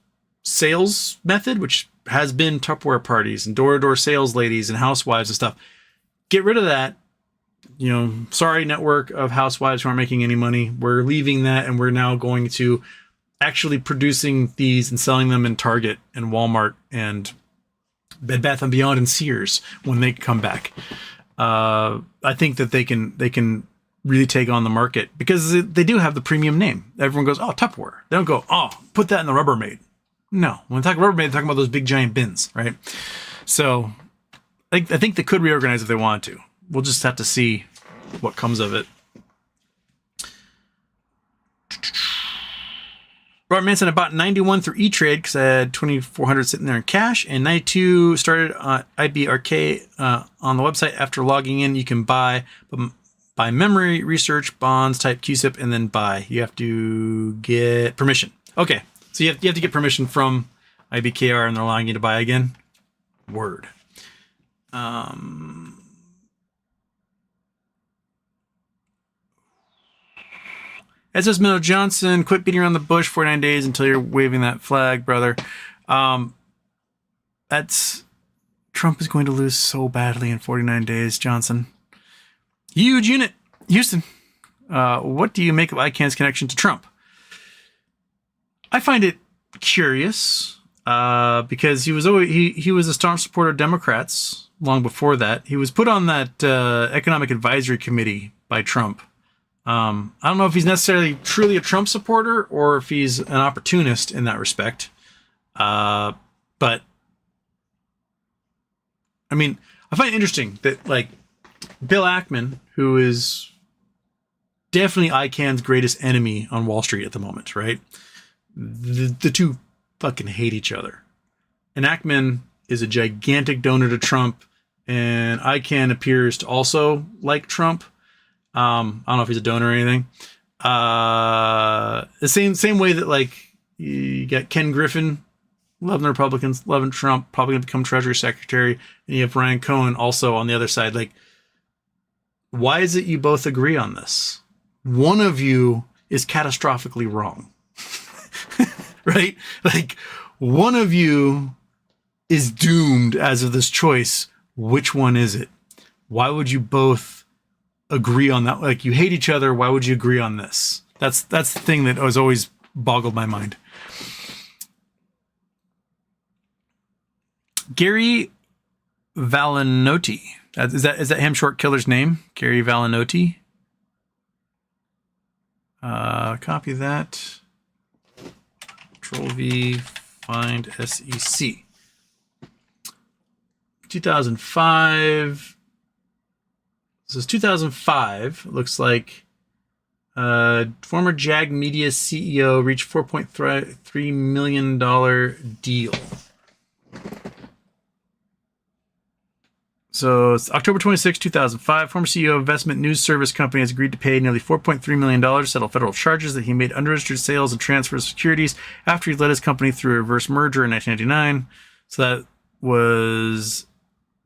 sales method, which has been Tupperware parties and door-to-door sales ladies and housewives and stuff, get rid of that. Sorry, network of housewives who aren't making any money. We're leaving that, and we're now going to actually producing these and selling them in Target and Walmart and Bed Bath & Beyond and Sears when they come back. I think that they can really take on the market because they do have the premium name. Everyone goes, oh, Tupperware. They don't go, oh, put that in the Rubbermaid. No, when they talk Rubbermaid, they're talking about those big giant bins, right? So I think they could reorganize if they wanted to. We'll just have to see what comes of it. Robert Manson, I bought 91 through E-Trade because I had 2,400 sitting there in cash, and 92 started on IBRK on the website. After logging in, you can buy memory, research, bonds, type QSIP, and then buy. You have to get permission. Okay, so you have to get permission from IBKR, and they're allowing you to buy again. Word. SS Miller Johnson, quit beating around the bush 49 days until you're waving that flag, brother. That's Trump is going to lose so badly in 49 days, Johnson. Huge unit, Houston. What do you make of Icahn's connection to Trump? I find it curious because he was a staunch supporter of Democrats long before that. He was put on that economic advisory committee by Trump. I don't know if he's necessarily truly a Trump supporter or if he's an opportunist in that respect. But I mean, I find it interesting that like Bill Ackman, who is definitely Icahn's greatest enemy on Wall Street at the moment, right? The two fucking hate each other. And Ackman is a gigantic donor to Trump, and Icahn appears to also like Trump. I don't know if he's a donor or anything. The same way that like you got Ken Griffin, loving the Republicans, loving Trump, probably going to become Treasury Secretary, and you have Ryan Cohen also on the other side. Like, why is it you both agree on this? One of you is catastrophically wrong, right? Like, one of you is doomed as of this choice. Which one is it? Why would you both agree on that? Like, you hate each other. Why would you agree on this? That's the thing that has always boggled my mind. Gary Valinotti. Is that Ham Short Killer's name? Gary Valinotti. Copy that. Control V, find SEC. 2005. This is 2005. Looks like former Jag Media CEO reached $4.3 million deal. So it's October 26, 2005. Former CEO of investment news service company has agreed to pay nearly $4.3 million to settle federal charges that he made unregistered sales and transfers of securities after he led his company through a reverse merger in 1999. So that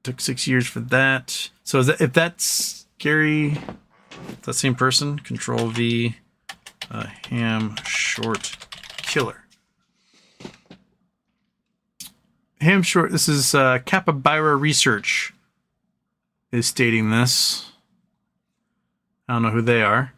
took 6 years for that. So is that, if that's Gary, that same person, Control V, Ham Short Killer. Ham Short, this is Capybara Research is stating this. I don't know who they are.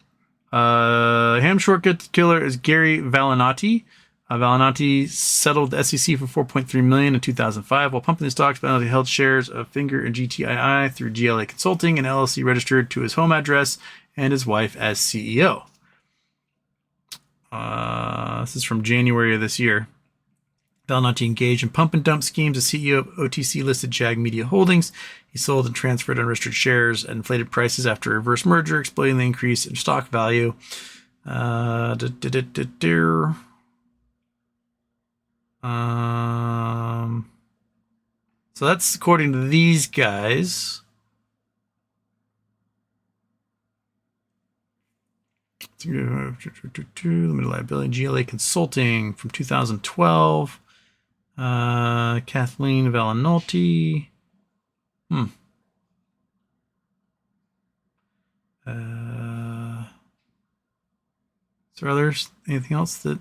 Ham Short Killer is Gary Valinati. Valinati settled the SEC for $4.3 million in 2005 while pumping the stocks. Valinati held shares of Finger and GTII through GLA Consulting and LLC registered to his home address and his wife as CEO. This is from January of this year. Valinati engaged in pump and dump schemes as CEO of OTC-listed Jag Media Holdings. He sold and transferred unregistered shares at inflated prices after a reverse merger, exploiting the increase in stock value. So that's according to these guys. Limited liability, GLA Consulting from 2012. Kathleen Valinolti. Is there others? Anything else that?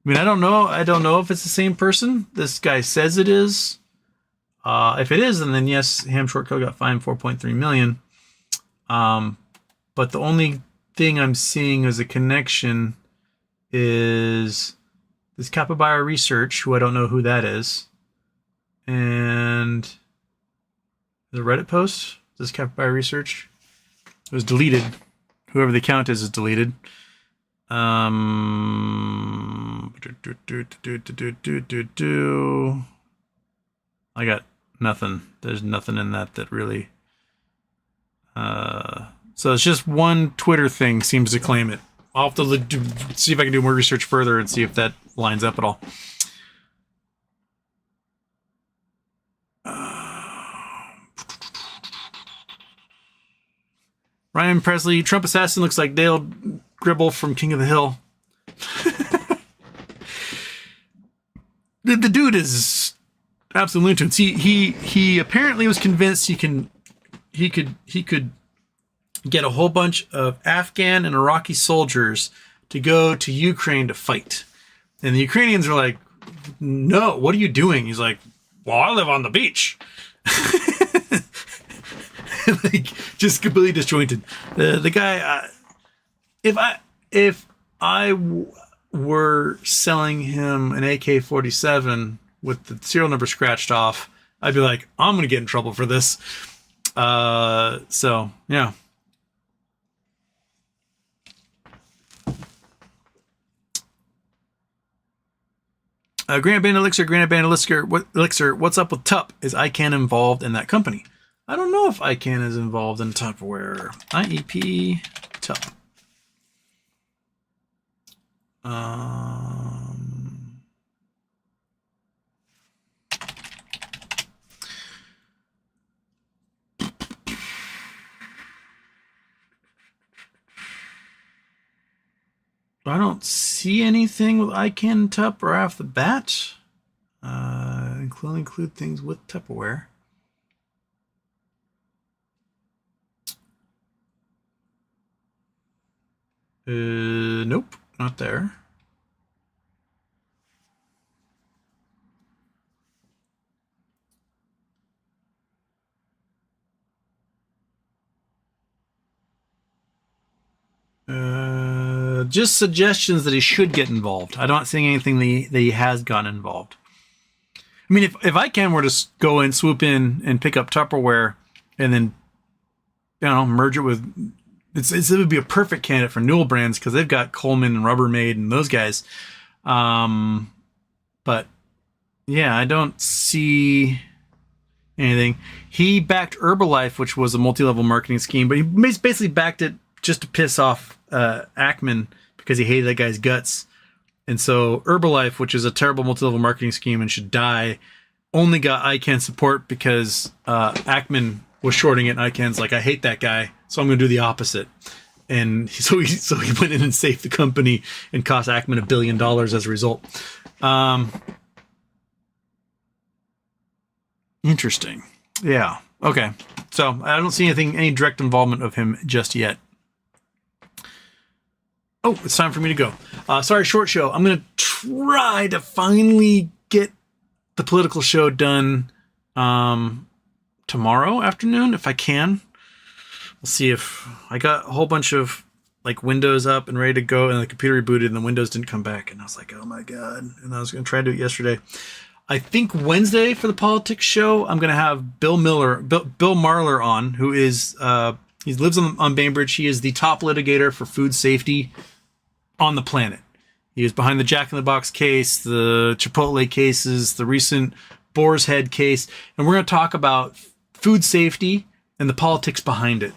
I mean, I don't know. I don't know if it's the same person. This guy says it is. If it is, then yes, Ham Short Co. got fined $4.3 million. But the only thing I'm seeing as a connection is this Capybara Research, who I don't know who that is. And the Reddit post, this Capybara Research, it was deleted. Whoever the account is deleted. I got nothing. There's nothing in that really. So it's just one Twitter thing seems to claim it. I'll have to see if I can do more research further and see if that lines up at all. Ryan Presley, Trump assassin looks like Dale Gribble from King of the Hill. The dude is absolute lunatic. He apparently was convinced he could get a whole bunch of Afghan and Iraqi soldiers to go to Ukraine to fight. And the Ukrainians are like, no, what are you doing? He's like, well, I live on the beach. Like, just completely disjointed. The guy, if I were selling him an AK-47 with the serial number scratched off, I'd be like, I'm going to get in trouble for this. So, yeah. Granite Band Elixir, what's up with TUP? Is Icahn involved in that company? I don't know if Icahn is involved in Tupperware. IEP TUP. I don't see anything with Icahn and TUP right off the bat. Include things with Tupperware. Nope, not there. Just suggestions that he should get involved. I'm not seeing anything that he has gotten involved. I mean, if Icahn were to go and swoop in and pick up Tupperware and then, you know, merge it with, it would be a perfect candidate for Newell Brands because they've got Coleman and Rubbermaid and those guys. But yeah, I don't see anything. He backed Herbalife, which was a multi-level marketing scheme, but he basically backed it just to piss off Icahn because he hated that guy's guts. And so Herbalife, which is a terrible multi-level marketing scheme and should die, only got Icahn support because Icahn was shorting it. And Icahn's like, I hate that guy, so I'm going to do the opposite. And so he went in and saved the company and cost Icahn $1 billion as a result. Interesting. Yeah. Okay. So I don't see any direct involvement of him just yet. Oh, it's time for me to go. Sorry, short show. I'm going to try to finally get the political show done tomorrow afternoon if I can. We'll see if I got a whole bunch of like Windows up and ready to go, and the computer rebooted and the Windows didn't come back. And I was like, oh my God. And I was going to try to do it yesterday. I think Wednesday for the politics show, I'm going to have Bill Marler on, who is, he lives on Bainbridge. He is the top litigator for food safety on the planet. He is behind the Jack in the Box case, the Chipotle cases, the recent Boar's Head case. And we're going to talk about food safety and the politics behind it.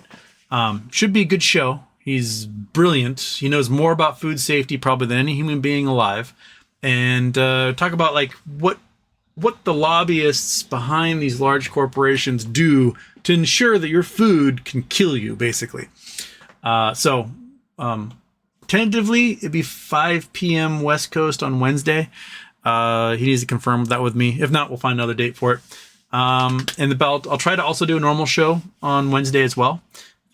Should be a good show. He's brilliant. He knows more about food safety probably than any human being alive. And talk about like what the lobbyists behind these large corporations do to ensure that your food can kill you, basically. Tentatively, it'd be 5 p.m. West Coast on Wednesday. He needs to confirm that with me. If not, we'll find another date for it. And I'll try to also do a normal show on Wednesday as well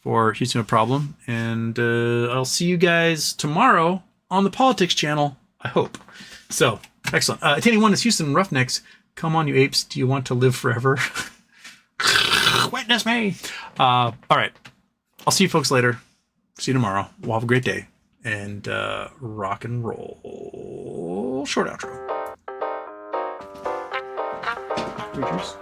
for Houston a Problem. And I'll see you guys tomorrow on the Politics channel, I hope. So, excellent. Attending is Houston Roughnecks. Come on, you apes. Do you want to live forever? Witness me. All right. I'll see you folks later. See you tomorrow. We'll have a great day. And rock and roll. Short outro. Creatures.